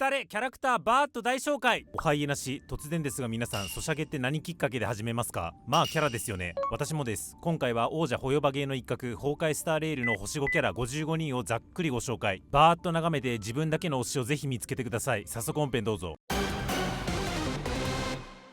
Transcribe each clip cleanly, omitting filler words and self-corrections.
廃れキャラクターバーッと大紹介。おはいえなし。突然ですが皆さん、ソシャゲって何きっかけで始めますか？まあキャラですよね。私もです。今回は王者ホヨバゲーの一角、崩壊スターレールの星5キャラ55人をざっくりご紹介。バーッと眺めて自分だけの推しをぜひ見つけてください。早速本編どうぞ。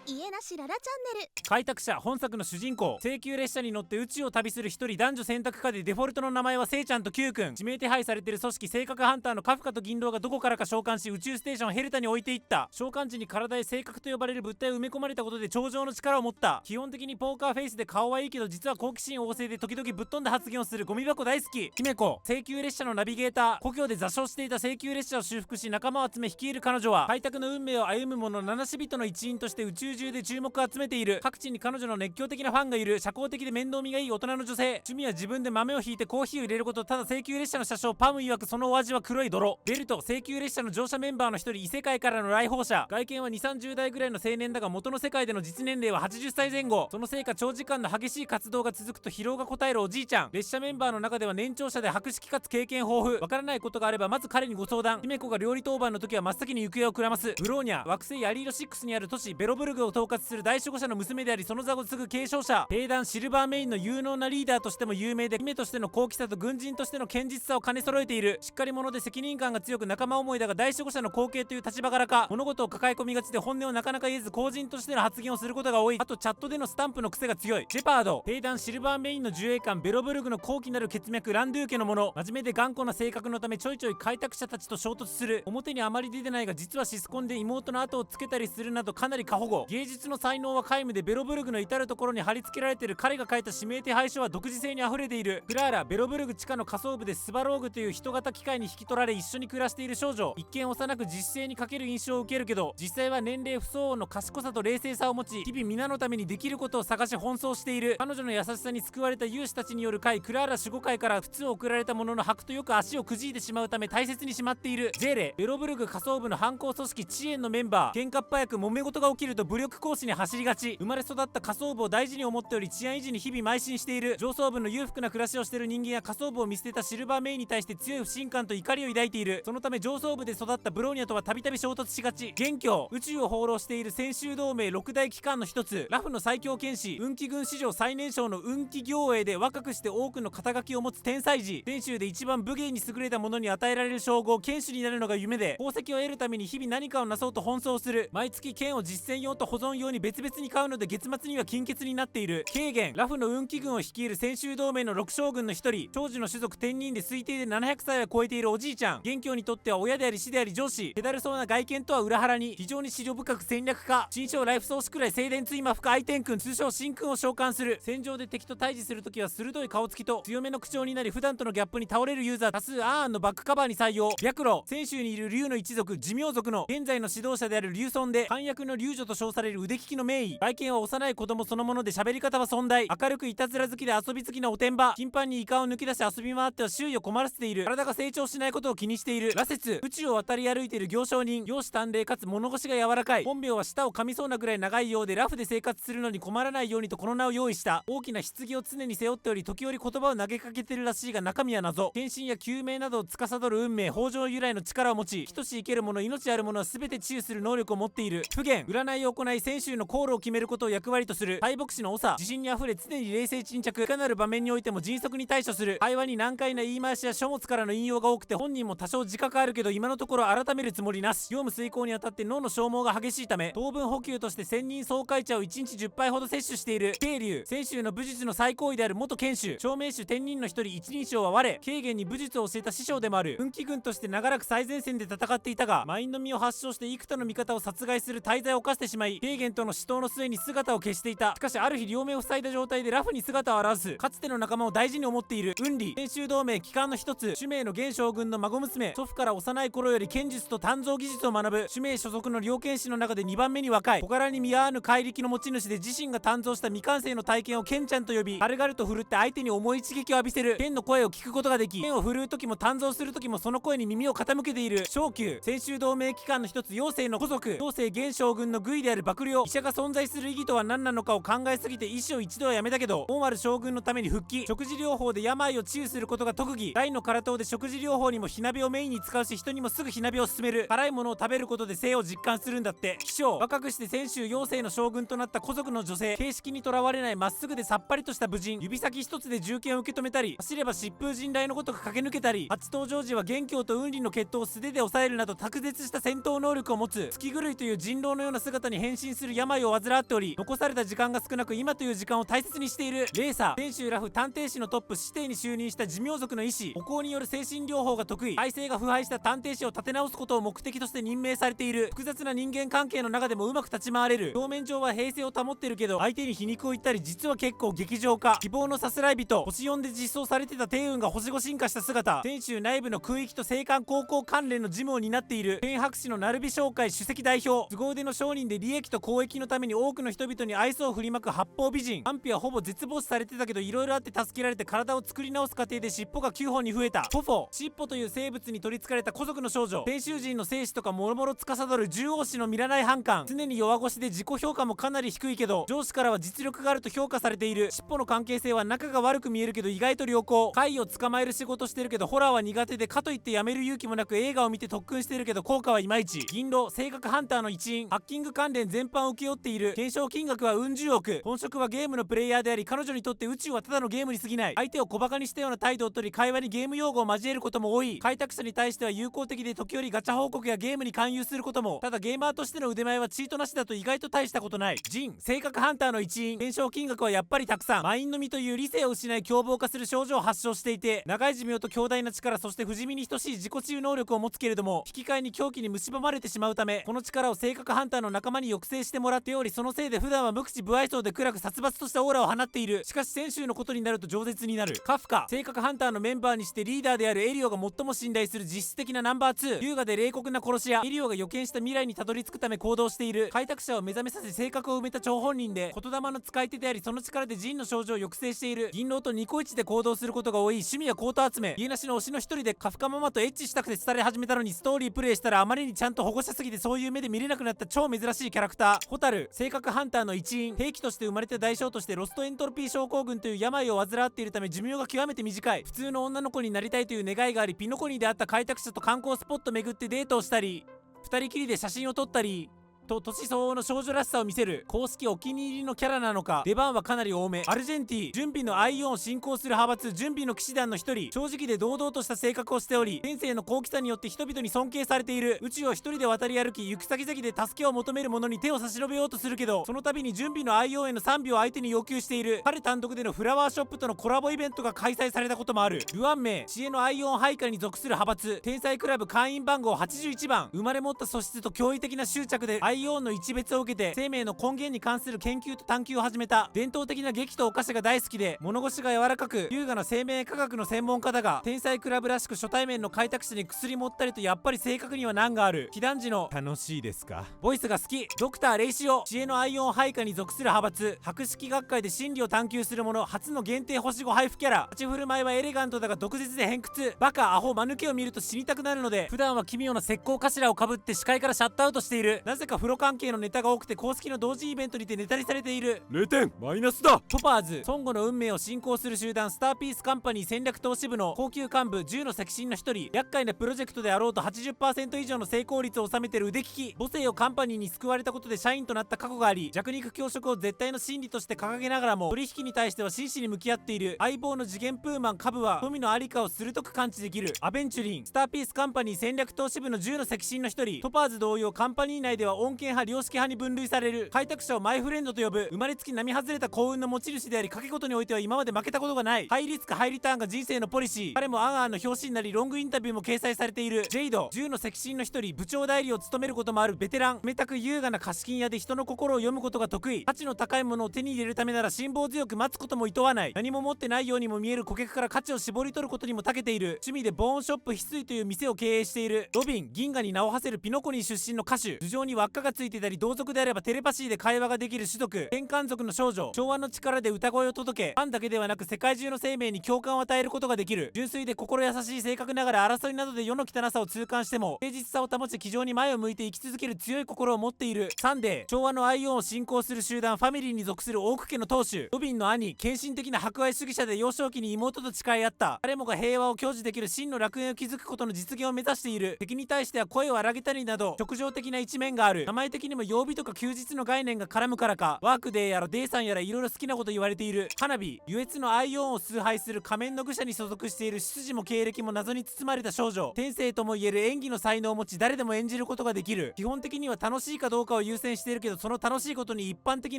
家なしララチャンネル。開拓者、本作の主人公。請求列車に乗って宇宙を旅する一人男女選択課で、デフォルトの名前はせいちゃんと Q 君。指名手配されてる組織性格ハンターのカフカと銀狼がどこからか召喚し、宇宙ステーションヘルタに置いていった。召喚時に体へ性格と呼ばれる物体を埋め込まれたことで超常の力を持った。基本的にポーカーフェイスで顔はいいけど、実は好奇心旺盛で時々ぶっ飛んだ発言をするゴミ箱大好き姫子。請求列車のナビゲーター。故郷で座礁していた請求列車を修復し、仲間を集め率いる彼女は、開拓の運命を歩む者七死人の一員として宇宙中で注目を集めている。各地に彼女の熱狂的なファンがいる。社交的で面倒見がいい大人の女性。趣味は自分で豆をひいてコーヒーを入れること。ただ請求列車の車掌パム曰く、そのお味は黒い泥。ベルト。請求列車の乗車メンバーの一人、異世界からの来訪者。外見は2、30代ぐらいの青年だが、元の世界での実年齢は80歳前後。そのせいか長時間の激しい活動が続くと疲労がこたえるおじいちゃん。列車メンバーの中では年長者で博識かつ経験豊富。わからないことがあればまず彼にご相談。姫子が料理当番の時は真っ先に行方をくらます。ブローニャ。惑星アリーロ6にある都市ベロブルグを統括する大守護者の娘であり、その座を継ぐ継承者。兵団シルバーメインの有能なリーダーとしても有名で、姫としての高貴さと軍人としての堅実さを兼ね揃えている。しっかり者で責任感が強く仲間思いだが、大守護者の後継という立場柄か物事を抱え込みがちで本音をなかなか言えず、公人としての発言をすることが多い。あとチャットでのスタンプの癖が強い。シェパード。兵団シルバーメインの自衛官ベロブルグの高貴なる血脈ランドゥー家のもの。真面目で頑固な性格のためちょいちょい開拓者たちと衝突する。表にあまり出てないが、実はシスコンで妹の後をつけたりするなどかなり過保護。芸術の才能は皆無で、ベロブルグの至る所に貼り付けられている彼が書いた指名手配書は独自性にあふれている。クラーラ。ベロブルグ地下の下層部でスバローグという人型機械に引き取られ一緒に暮らしている少女。一見幼く実性に欠ける印象を受けるけど、実際は年齢不相応の賢さと冷静さを持ち、日々皆のためにできることを探し奔走している。彼女の優しさに救われた勇士たちによる会クラーラ守護会から普通送られたものの、履くとよく足をくじいてしまうため大切にしまっている。ジェーレ。ベロブルグ下層部の反抗組織チエンのメンバー。喧嘩っ早く揉め事が起きると武力行使に走りがち。生まれ育った下層部を大事に思っており、治安維持に日々邁進している。上層部の裕福な暮らしをしている人間や下層部を見捨てたシルバーメインに対して強い不信感と怒りを抱いている。そのため上層部で育ったブローニャとはたびたび衝突しがち。元凶。宇宙を放浪している専修同盟6大機関の一つ、ラフの最強剣士。運気軍史上最年少の運気行営で、若くして多くの肩書きを持つ天才児。天州で一番武芸に優れた者に与えられる称号剣士になるのが夢で、功績を得るために日々何かをなそうと奔走する。毎月剣を実践用と保存用に別々に買うので、月末には金欠になっている。軽減。ラフの運気軍を率いる専修同盟の6将軍の一人。長寿の種族天人で推定で700歳は超えているおじいちゃん。元凶にとっては親であり師であり上司。気だるそうな外見とは裏腹に非常に思慮深く戦略家。新章ライフソースくらい静電追魔深愛天君通称神君を召喚する。戦場で敵と対峙するときは鋭い顔つきと強めの口調になり、普段とのギャップに倒れるユーザー多数。アーンのバックカバーに採用。白露。泉州にいる竜の一族寿命族の現在の指導者である竜尊で、反役の竜女と称される腕利きの名医。外見は幼い子供そのもので、喋り方は尊大。明るくいたずら好きで遊び好きなおてんば。頻繁にイカを抜き出し遊び回っては周囲を困らせている。体が成長しないことを気にしている。羅刹。宇宙を渡り歩いている行商人。容姿端麗かつ物腰が柔らかい。本名は舌を噛みそうなぐらい長いようで、ラフで生活するのに困らないようにとこの名を用意した。大きな棺を常に背負っており、時折言葉を投げかけてるらしいが中身は謎。献身や救命などを司る運命豊穣由来の力を持ち、人し生ける者命ある者は全て治癒する能力を持っている。不言。占いを行い泉州の航路を決めることを役割とする。大牧師の長。自信にあふれ常に冷静沈着。いかなる場面においても迅速に対処する。会話に難解な言い回しや書物からの引用が多くて、本人も多少自覚あるけど今のところ改めるつもりなし。業務遂行にあたって脳の消耗が激しいため、糖分補給として千人総会茶を1日10杯ほど摂取している。慶龍。泉州の武術の最高位である元剣手。長命種天人の一人一人称は我。軽減に武術を教えた師匠でもある。運気軍として長らく最前線で戦っていたが、マインの実を発症して幾多の味方を殺害する大罪を犯してしまい、軽減との死闘の末に姿を消していた。しかしある日両目を塞いだ状態でラフに姿を現す。かつての仲間を大事に思っている。運理。泉州同盟機関の一つ、主命の現将軍の孫娘。祖父から幼い頃より剣術と鍛造技術を学ぶ。主命所属の両剣士の中で2番目に若い。小柄に見合わぬ怪力の持ち主で、自身が鍛造した未完成の体験を剣ちゃんと呼び、軽々と振るって相手に重い一撃を浴びせる。剣の声を聞くことができ、剣を振るう時も鍛造する時もその声に耳を傾けている。小宮。泉州同盟機関の一つ、妖精の古族。妖精現将軍の軍医である幕僚。業、医者が存在する意義とは何なのかを考えすぎて医師を一度は辞めたけど、オーマル将軍のために復帰。食事療法で病を治癒することが特技。大の空党で食事療法にも火鍋をメインに使うし、人にもすぐ火鍋を勧める。辛いものを食べることで生を実感するんだって。起承、若くして泉州妖精の将軍となった古族の女性、形式にとらわれないまっすぐでさっぱりとした武人、指先一つで銃剣を受け止めたり、走れば疾風陣雷のごとく駆け抜けたり、初登場時は元凶と雲里の決闘を素手で抑えるなど卓絶した戦闘能力を持つ。月狂いという人狼のような姿に変身する病を患っており、残された時間が少なく今という時間を大切にしている。レーサー、泉州ラフ探偵士のトップ指定に就任した寿命族の医師、歩行による精神療法が得意。体制が腐敗した探偵士を立て直すことを目的として任命されている。複雑な人間関係の中でもうまく立ち回れる。表面上は平静を保ってるけど、相手に皮肉を言ったり、実は結構劇場化。希望のさすらい人、星4で実装されてた帝雲が星5進化した姿。泉州内部の空域と青函高校関連の事務を担っている。天白氏の鳴尾商会主席代表、凄腕の商人で利益と公益のために多くの人々に愛想を振りまく八方美人。安否はほぼ絶望視されてたけど、色々あって助けられて体を作り直す過程で尻尾が9本に増えた。ポフォ、尻尾という生物に取り憑かれた古族の少女。泉州人の生死とかもろもろ司る獣王氏の見らない反感。常に弱腰で自己評価もかなり低いけど、上司からは実力があると評価されている。尻尾の関係性は仲が悪く見えるけど意外と良好。貝を捕まえる仕事してるけどホラーは苦手で、かといってやめる勇気もなく映画を見て特訓してるけど効果はいまいち。銀狼、性格ハンターの一員。ハッキング関連全般を請け負っている。懸賞金額はうん十億。本職はゲームのプレイヤーであり、彼女にとって宇宙はただのゲームに過ぎない。相手を小馬鹿にしたような態度をとり、会話にゲーム用語を交えることも多い。開拓者に対しては友好的で、時折ガチャ報告やゲームに勧誘することも。ただゲーマーとしての腕前はチートなしだと意外と大したことない。ジン、性格ハンターの一員。懸賞金額はやっぱりたくさん。マインの実という理性を失い凶暴化する症状を発症していて、長い寿命と強大な力、そして不死身に等しい自己治癒能力を持つけれども、引き換えに狂気に蝕まれてしまうため、この力を性格ハンターの仲間に抑制してもらっており、そのせいで普段は無口無愛想で暗く殺伐としたオーラを放っている。しかし泉州のことになると饒舌になる。カフカ、性格ハンターのメンバーにしてリーダーであるエリオが最も信頼する実質的なナンバー2。優雅で冷酷な殺し屋。エリオが予見した未来にたどり着くため行動している。開拓者を目覚めさせ性格を埋めた張本人で、言霊の使い手であり、その力でジンの症状を抑制している。銀狼とニコイチで行動することが多い。趣味はコート集め。家なしの推しの一人でカフカママとエッチしたくて伝え始めたのに、ストーリープレイしたらあまりにちゃんと保護者すぎてそういう目で見れなくなった超珍しいキャラクター。ホタル、性格ハンターの一員。兵器として生まれた代償としてロストエントロピー症候群という病を患っているため寿命が極めて短い。普通の女の子になりたいという願いがあり、ピノコニーであった開拓者と観光スポット巡ってデートをしたり、二人きりで写真を撮ったりと、年相応の少女らしさを見せる。公式お気に入りのキャラなのか、出番はかなり多め。アルジェンティ、準備のアイオンを進行する派閥、準備の騎士団の一人。正直で堂々とした性格をしており、天性の好奇さによって人々に尊敬されている。宇宙を一人で渡り歩き、行く先々で助けを求める者に手を差し伸べようとするけど、その度に準備のアイオンへの賛美を相手に要求している。彼単独でのフラワーショップとのコラボイベントが開催されたこともある。ルアン名、知恵のアイオン配下に属する派閥、天才クラブ会員番号81番。生まれ持った素質と驚異的な執着でアイオンの一別を受けて生命の根源に関する研究と探求を始めた。伝統的な劇とお菓子が大好きで、物腰が柔らかく優雅な生命科学の専門家だが、天才クラブらしく初対面の開拓者に薬持ったりとやっぱり性格には難がある。被弾時の楽しいですかボイスが好き。ドクターレイシオ、知恵のアイオン配下に属する派閥、博識学会で真理を探求する者、初の限定星5配布キャラ。立ち振る舞いはエレガントだが毒舌で偏屈。バカアホ間抜けを見ると死にたくなるので、普段は奇妙な石膏頭をかぶって視界からシャットアウトしている。なぜか風呂関係のネタが多くて公式の同時イベントにてネタにされている。0点マイナスだ。トパーズ、孫悟の運命を進行する集団スターピースカンパニー戦略投資部の高級幹部10の赤心の一人。厄介なプロジェクトであろうと 80% 以上の成功率を収めてる腕利き。母性をカンパニーに救われたことで社員となった過去があり、弱肉強食を絶対の真理として掲げながらも取引に対しては真摯に向き合っている。相棒の次元プーマンカブは富のありかを鋭く感知できる。アベンチュリン、スターピースカンパニー戦略投資部の10の赤心の一人。トパーズ同様カンパニー内では穏健派良識派に分類される。開拓者をマイフレンドと呼ぶ。生まれつき並外れた幸運の持ち主であり、賭け事においては今まで負けたことがない。ハイリスクハイリターンが人生のポリシー。彼もアンアンの表紙になりロングインタビューも掲載されている。ジェイド、10の赤心の一人。部長代理を務めることもあるベテラン。冷たく優雅な貸金屋で人の心を読むことが得意。価値の高いものを手に入れるためなら辛抱強く待つことも厭わない。何も持ってないようにも見える顧客から価値を絞り取ることにも長けている。趣味でボーンショップ翡翠という店を経営している。ロビン、銀河に名を馳せるピノコニー出身の歌手。頭上に輪っか力がついてたり同族であればテレパシーで会話ができる種族天幹族の少女、調和の力で歌声を届け、ファンだけではなく世界中の生命に共感を与えることができる。純粋で心優しい性格ながら争いなどで世の汚さを痛感しても誠実さを保ち気丈に前を向いて生き続ける強い心を持っている。サンデー、調和のアイオンを信仰する集団ファミリーに属するオーク家の当主、ロビンの兄、献身的な博愛主義者で幼少期に妹と誓い合った。誰もが平和を享受できる真の楽園を築くことの実現を目指している。敵に対しては声を荒げたりなど直情的な一面がある。名前的にも曜日とか休日の概念が絡むからか、ワークデーやらデイさんやらいろいろ好きなこと言われている。花火、優越のアイオンを崇拝する仮面の愚者に所属している。出自も経歴も謎に包まれた少女、天性ともいえる演技の才能を持ち誰でも演じることができる。基本的には楽しいかどうかを優先しているけど、その楽しいことに一般的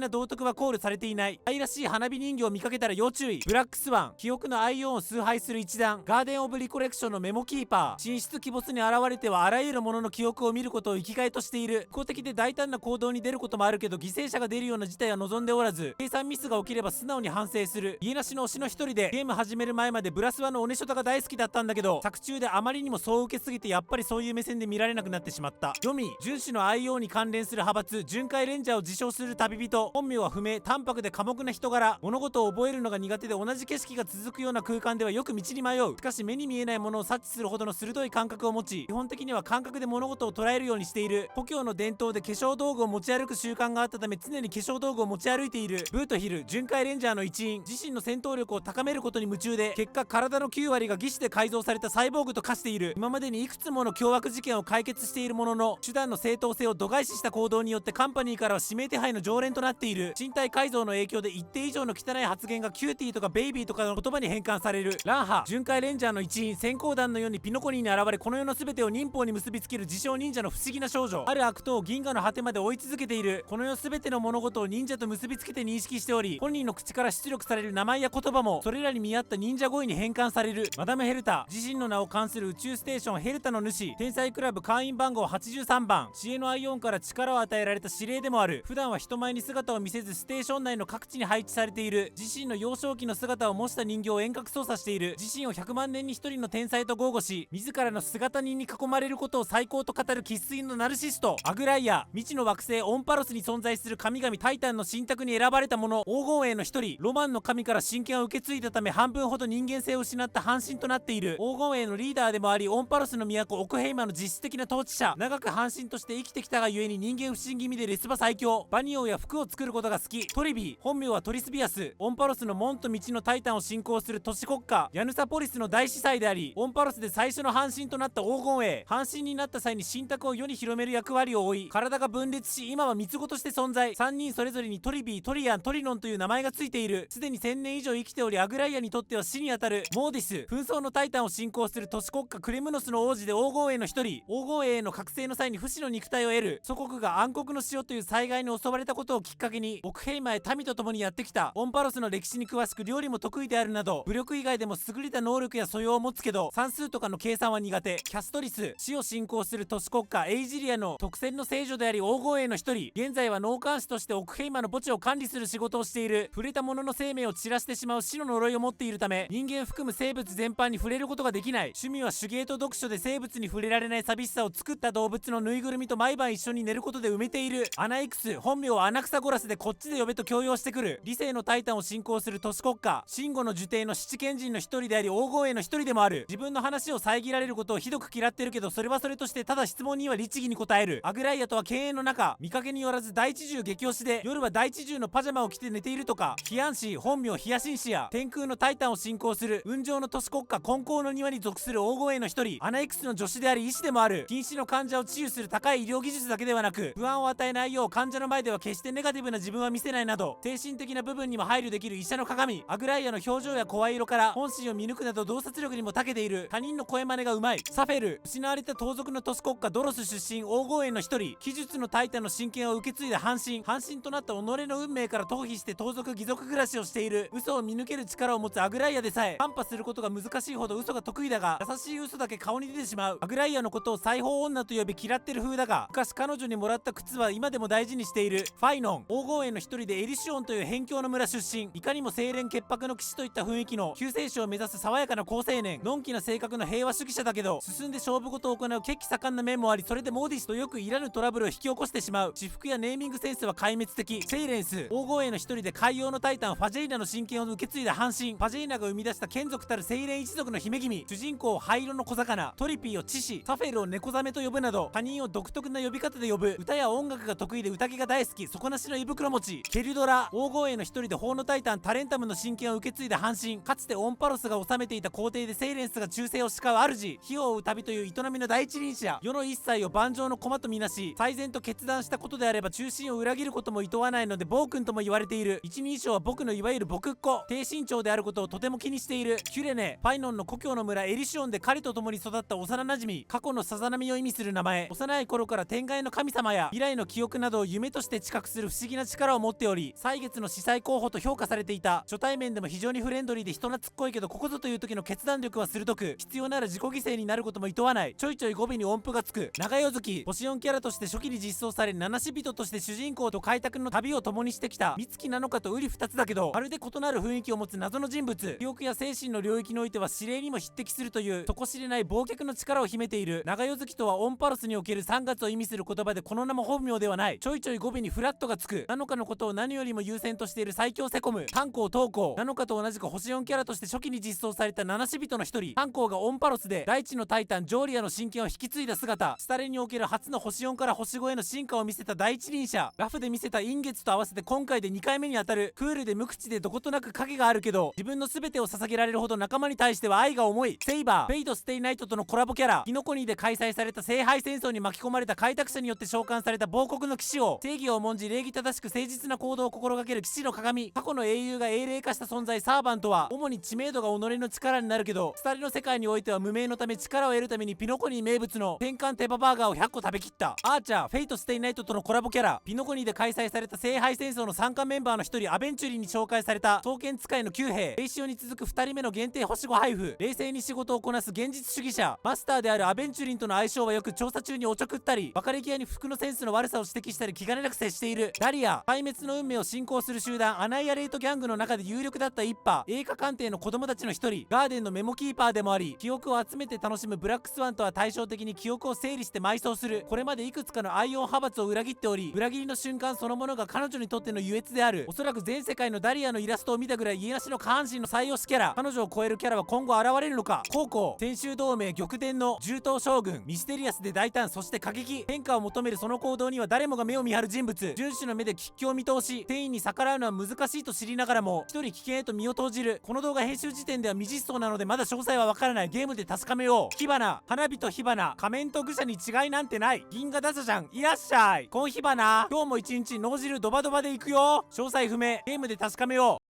な道徳は考慮されていない。愛らしい花火人形を見かけたら要注意。ブラックスワン、記憶のアイオンを崇拝する一団、ガーデンオブリコレクションのメモキーパー、神出鬼没に現れてはあらゆるものの記憶を見ることを生きがいとしている。公的で大胆な行動に出ることもあるけど、犠牲者が出るような事態は望んでおらず、計算ミスが起きれば素直に反省する。家なしの推しの一人で、ゲーム始める前までブラスワのおねしょたが大好きだったんだけど、作中であまりにもそう受けすぎてやっぱりそういう目線で見られなくなってしまった。読み、純種の IO に関連する派閥巡回レンジャーを自称する旅人、本名は不明、淡白で寡黙な人柄、物事を覚えるのが苦手で同じ景色が続くような空間ではよく道に迷う。しかし目に見えないものを察知するほどの鋭い感覚を持ち、基本的には感覚で物事を捉えるようにしている。故郷の伝統で化粧道具を持ち歩く習慣があったため常に化粧道具を持ち歩いている。ブートヒル、巡回レンジャーの一員、自身の戦闘力を高めることに夢中で、結果体の9割が義肢で改造されたサイボーグと化している。今までにいくつもの凶悪事件を解決しているものの、手段の正当性を度外視した行動によってカンパニーからは指名手配の常連となっている。身体改造の影響で一定以上の汚い発言がキューティーとかベイビーとかの言葉に変換される。ランハ、巡回レンジャーの一員、閃光弾のようにピノコニーに現れ、この世の全てを忍法に結びつける自称忍者の不思議な少女、ある悪党を銀河の果てまで追い続けている。この世全ての物事を忍者と結びつけて認識しており、本人の口から出力される名前や言葉もそれらに見合った忍者声に変換される。マダムヘルタ、自身の名を冠する宇宙ステーションヘルタの主、天才クラブ会員番号83番、知恵のアイオンから力を与えられた司令でもある。普段は人前に姿を見せずステーション内の各地に配置されている。自身の幼少期の姿を模した人形を遠隔操作している。自身を100万年に一人の天才と豪語し、自らの姿人に囲まれることを最高と語る生粋のナルシスト。アグライア、未知の惑星オンパロスに存在する神々タイタンの神託に選ばれた者、黄金衛の一人、ロマンの神から神権を受け継いだため半分ほど人間性を失った半身となっている。黄金衛のリーダーでもあり、オンパロスの都オクヘイマの実質的な統治者。長く半身として生きてきたがゆえに人間不信気味でレスバ最強。バニオや服を作ることが好き。トリビー、本名はトリスビアス、オンパロスの門と道のタイタンを信仰する都市国家ヤヌサポリスの大司祭であり、オンパロスで最初の半身となった黄金衛。半身になった際に神託を世に広める役割を負い、体が分裂し今は三つ子として存在。3人それぞれにトリビー、トリアン、トリノンという名前がついている。すでに1000年以上生きており、アグライアにとっては死にあたる。モーディス、紛争のタイタンを信仰する都市国家クレムノスの王子で黄金衛の一人。黄金衛への覚醒の際に不死の肉体を得る。祖国が暗黒の塩という災害に襲われたことをきっかけにオクヘイマへ民と共にやってきた。オンパロスの歴史に詳しく料理も得意であるなど、武力以外でも優れた能力や素養を持つけど算数とかの計算は苦手。キャストリス、死を信仰する都市国家エイジリアの特選の聖女であり黄金衛の一人。現在は納棺師としてオクヘイマの墓地を管理する仕事をしている。触れた者の生命を散らしてしまう死の呪いを持っているため、人間含む生物全般に触れることができない。趣味は手芸と読書で生物に触れられない寂しさを作った動物のぬいぐるみと毎晩一緒に寝ることで埋めている。アナイクス、本名はアナクサゴラスでこっちで呼べと強要してくる。理性のタイタンを信仰する都市国家シンゴの呪帝の七賢人の一人であり黄金衛の一人でもある。自分の話を遮られることをひどく嫌ってるけど、それはそれとしてただ質問には律儀に答える。アグライアとは犬猿の中、見かけによらず大地獣激推しで、夜は大地獣のパジャマを着て寝ているとか。ヒアンシー、本名ヒヤシンシア、天空のタイタンを信仰する雲上の都市国家金光の庭に属する黄金衛の一人。アナイクスの助手であり医師でもある。瀕死の患者を治癒する高い医療技術だけではなく、不安を与えないよう患者の前では決してネガティブな自分は見せないなど、精神的な部分にも配慮できる医者の鏡。アグライアの表情や声色から本心を見抜くなど洞察力にも長けている。他人の声真似がうまい。サフェル、失われた盗賊の都市国家ドロス出身黄金衛の一人。奇術のタイタンの神権を受け継いだ半身となった己の運命から逃避して盗賊義賊暮らしをしている。嘘を見抜ける力を持つアグライアでさえ看破することが難しいほど嘘が得意だが、優しい嘘だけ顔に出てしまう。アグライアのことを裁縫女と呼び嫌ってる風だが、昔彼女にもらった靴は今でも大事にしている。ファイノン、黄金衛の一人でエリシオンという辺境の村出身。いかにも清廉潔白の騎士といった雰囲気の救世主を目指す爽やかな好青年。のんきな性格の平和主義者だけど進んで勝負事を行う血気盛んな面もあり、それでモーディスとよくいらぬトラブルラブルを引き起こしてしまう。私服やネーミングセンスは壊滅的。セイレンス黄金への一人で海洋のタイタンファジェイナの親権を受け継いだ半身。ファジェイナが生み出した眷属たるセイレン一族の姫君。主人公を灰色の小魚、トリピーをチシ、サフェルを猫ザメと呼ぶなど他人を独特な呼び方で呼ぶ。歌や音楽が得意で宴が大好き、底なしの胃袋持ち。ケルドラ黄金への一人で法のタイタンタレンタムの親権を受け継いだ半身。かつてオンパロスが治めていた皇帝でセイレンスが忠誠を誓う主。火を追う旅という営みの第一人者。世の一切を盤上の駒とみなし、最善と決断したことであれば中心を裏切ることも厭わないので暴君とも言われている。一人称は僕のいわゆる僕っ子。低身長であることをとても気にしている。キュレネファイノンの故郷の村エリシオンで彼と共に育った幼馴染。過去のさざ波を意味する名前。幼い頃から天外の神様や未来の記憶などを夢として知覚する不思議な力を持っており、歳月の司祭候補と評価されていた。初対面でも非常にフレンドリーで人懐っこいけど、ここぞという時の決断力は鋭く、必要なら自己犠牲になることも厭わない。ちょいちょい語尾に音符がつく。長代月星4キャラとして初期に実装され、七死人として主人公と開拓の旅を共にしてきた。美月なのかと瓜二つだけど、まるで異なる雰囲気を持つ謎の人物。記憶や精神の領域においては指令にも匹敵するという底知れない忘却の力を秘めている。長代月とはオンパロスにおける3月を意味する言葉で、この名も本名ではない。ちょいちょい語尾にフラットがつく。なのかのことを何よりも優先としている最強セコム。炭鉱東鉱なのかと同じく星4キャラとして初期に実装された七死人の一人。炭鉱がオンパロスで大地のタイタンジョーリアの親権を引き継いだ姿。スタレにおける初の星4から星5への進化を見せた第一人者。ラフで見せた陰月と合わせて今回で2回目に当たる。クールで無口でどことなく影があるけど、自分の全てを捧げられるほど仲間に対しては愛が重い。セイバーフェイトステイナイトとのコラボキャラ。キノコニーで開催された聖杯戦争に巻き込まれた開拓者によって召喚された亡国の騎士を、正義を重んじ礼儀正しく誠実な行動を心がける騎士の鏡。過去の英雄が英霊化した存在サーバントは主に知名度が己の力になるけど、スタレの世界においては無名のため力を得るためにピノコニー名物のペンカンテババーガーを100個食べきった。アーチャーフェイトステイナイトとのコラボキャラ。ピノコニーで開催された聖杯戦争の参加メンバーの一人アベンチュリーに紹介された刀剣使いの9兵。レイシオに続く2人目の限定星5配布。冷静に仕事をこなす現実主義者。マスターであるアベンチュリンとの相性はよく、調査中におちょくったり別れ際に服のセンスの悪さを指摘したり気兼ねなく接している。ダリア壊滅の運命を信仰する集団アナイアレートギャングの中で有力だった一派。映画鑑定の子供たちの一人。ガーデンのメモキーパーでもあり、記憶を集めて楽しむブラックスワンとは対照的に記憶を整理して埋葬する。これまでいくつかのアイオン派閥を裏切っており、裏切りの瞬間そのものが彼女にとっての優越である。おそらく全世界のダリアのイラストを見たぐらい家なしの下半身の最推しキャラ。彼女を超えるキャラは今後現れるのか。高校天舟同盟玉伝の獣刀将軍。ミステリアスで大胆そして過激。変化を求めるその行動には誰もが目を見張る人物。遵守の目で喫緊を見通し、天意に逆らうのは難しいと知りながらも一人危険へと身を投じる。この動画編集時点では未実装なのでまだ詳細はわからない。ゲームで確かめよう。火花花火と火花仮面と愚者に違いなんてない。銀河打者じゃん。いらっしゃい。コン火花今日も一日脳汁ドバドバでいくよ。詳細不明。ゲームで確かめよう。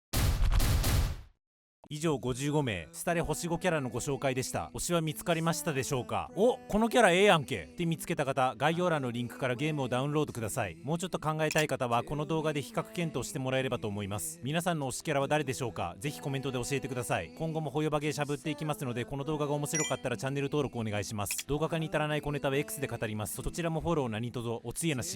以上55名スタレ星5キャラのご紹介でした。推しは見つかりましたでしょうか。お、このキャラええやんけって見つけた方、概要欄のリンクからゲームをダウンロードください。もうちょっと考えたい方はこの動画で比較検討してもらえればと思います。皆さんの推しキャラは誰でしょうか。ぜひコメントで教えてください。今後もホヨバゲーしゃぶっていきますので、この動画が面白かったらチャンネル登録お願いします。動画化に至らない小ネタは X で語ります。そちらもフォロー何卒おつゆなし。